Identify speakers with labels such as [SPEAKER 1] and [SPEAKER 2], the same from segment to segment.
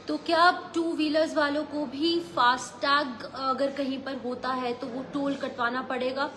[SPEAKER 1] तो क्या अब टू व्हीलर्स वालों को भी फास्टैग अगर कहीं पर होता है तो वो टोल कटवाना पड़ेगा?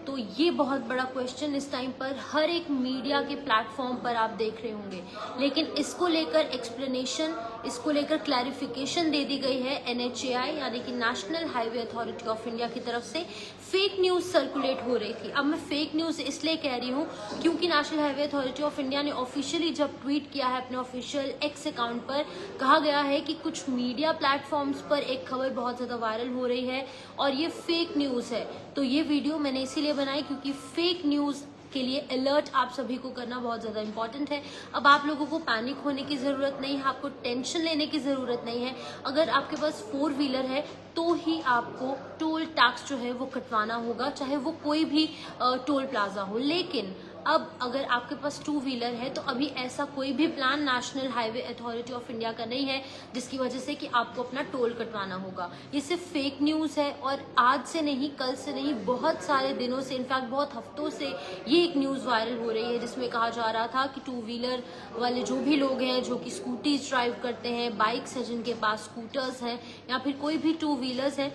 [SPEAKER 1] तो ये बहुत बड़ा क्वेश्चन इस टाइम पर हर एक मीडिया के प्लेटफॉर्म पर आप देख रहे होंगे, लेकिन इसको लेकर एक्सप्लेनेशन, इसको लेकर क्लैरिफिकेशन दे दी गई है NHAI यानी कि national highway authority of India की तरफ से। फेक न्यूज सर्कुलेट हो रही थी। अब मैं फेक न्यूज इसलिए कह रही हूँ क्योंकि national highway authority of India ने ऑफिशियली जब ट्वीट किया है अपने ऑफिशियल एक्स अकाउंट पर, कहा गया है कि कुछ मीडिया प्लेटफॉर्म्स पर एक खबर बहुत ज्यादा वायरल हो रही है और ये फेक न्यूज है। तो ये वीडियो मैंने इसीलिए बनाई क्योंकि फेक न्यूज के लिए अलर्ट आप सभी को करना बहुत ज्यादा इंपॉर्टेंट है। अब आप लोगों को पैनिक होने की जरूरत नहीं है, आपको टेंशन लेने की जरूरत नहीं है। अगर आपके पास 4 व्हीलर है तो ही आपको टोल टैक्स जो है वो कटवाना होगा, चाहे वो कोई भी टोल प्लाजा हो। लेकिन अब अगर आपके पास 2 व्हीलर है तो अभी ऐसा कोई भी plan national highway authority of India का नहीं है जिसकी वजह से कि आपको अपना टोल कटवाना होगा। ये सिर्फ फेक न्यूज है और आज से नहीं, कल से नहीं, बहुत सारे दिनों से, इनफैक्ट बहुत हफ्तों से ये एक न्यूज वायरल हो रही है जिसमें कहा जा रहा था कि 2 व्हीलर वाले जो भी लोग हैं जो कि स्कूटीज ड्राइव करते हैं, बाइक्स हैं जिनके पास स्कूटर्स हैं या फिर कोई भी 2 व्हीलर्स हैं,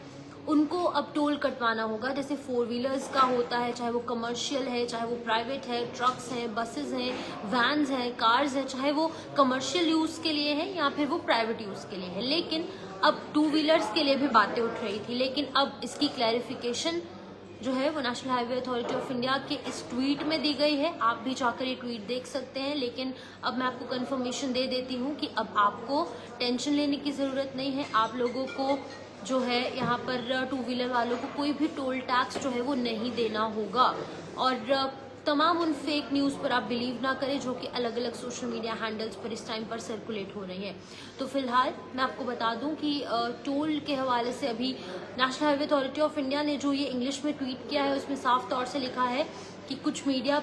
[SPEAKER 1] उनको अब टोल कटवाना होगा। जैसे 4 व्हीलर्स का होता है, चाहे वो कमर्शियल है, चाहे वो प्राइवेट है, ट्रक्स हैं, बसेस हैं, वैन्स हैं, कार्स हैं, चाहे वो कमर्शियल यूज के लिए है या फिर वो प्राइवेट यूज के लिए है। लेकिन अब 2 व्हीलर्स के लिए भी बातें उठ रही थी, लेकिन अब इसकी क्लैरिफिकेशन जो है वो national highway authority of India के इस ट्वीट में दी गई है। आप भी जाकर ये ट्वीट देख सकते हैं। लेकिन अब मैं आपको कंफर्मेशन दे देती हूँ कि अब आपको टेंशन लेने की जरूरत नहीं है। आप लोगों को जो है यहाँ पर 2 व्हीलर वालों को कोई भी टोल टैक्स जो है वो नहीं देना होगा। और तमाम उन फेक न्यूज़ पर आप बिलीव ना करें जो कि अलग अलग सोशल मीडिया हैंडल्स पर इस टाइम पर सर्कुलेट हो रही हैं। तो फिलहाल मैं आपको बता दूं कि टोल के हवाले से अभी national highway authority of India ने जो ये इंग्लिश में ट्वीट किया है उसमें साफ तौर से लिखा है कि कुछ मीडिया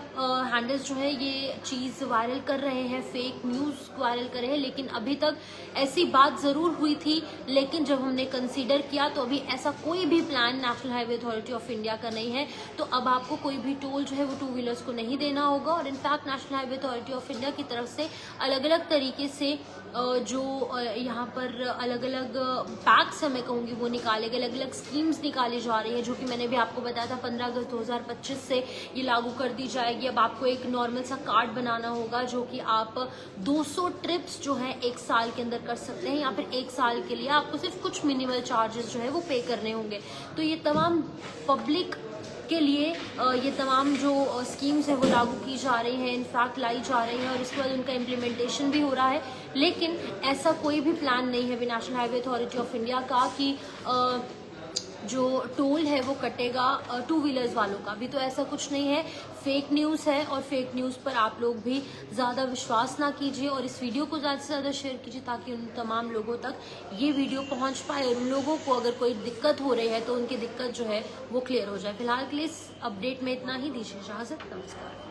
[SPEAKER 1] हैंडल्स जो है ये चीज़ वायरल कर रहे हैं, फेक न्यूज़ वायरल कर रहे हैं। लेकिन अभी तक ऐसी बात ज़रूर हुई थी, लेकिन जब हमने कंसीडर किया तो अभी ऐसा कोई भी plan national highway authority of India का नहीं है। तो अब आपको कोई भी टोल जो है वो 2 व्हीलर्स को नहीं देना होगा। और in fact national highway authority of India की तरफ से अलग अलग तरीके से जो यहाँ पर अलग अलग पैक्स है मैं कहूँगी वो निकाले गए, अलग अलग स्कीम्स निकाली जा रही है जो कि मैंने भी आपको बताया था 15 अगस्त 2025 से ये लागू कर दी जाएगी। अब आपको एक नॉर्मल सा कार्ड बनाना होगा जो कि आप 200 ट्रिप्स जो है 1 साल के अंदर कर सकते हैं या फिर 1 साल के लिए आपको सिर्फ कुछ मिनिमल चार्जेस जो है वो पे करने होंगे। तो ये तमाम पब्लिक के लिए ये तमाम जो स्कीम्स है वो लागू की जा रही हैं, इनफैक्ट लाई जा रही हैं और इसके बाद उनका इम्प्लीमेंटेशन भी हो रहा है। लेकिन ऐसा कोई भी प्लान नहीं है national highway authority of India का कि जो टोल है वो कटेगा 2 व्हीलर्स वालों का भी। तो ऐसा कुछ नहीं है, फेक न्यूज़ है और फेक न्यूज़ पर आप लोग भी ज़्यादा विश्वास ना कीजिए और इस वीडियो को ज़्यादा से ज़्यादा शेयर कीजिए ताकि उन तमाम लोगों तक ये वीडियो पहुंच पाए और उन लोगों को अगर कोई दिक्कत हो रही है तो उनकी दिक्कत जो है वो क्लियर हो जाए। फिलहाल के लिए इस अपडेट में इतना ही। दीजिए इजाज़त, नमस्कार।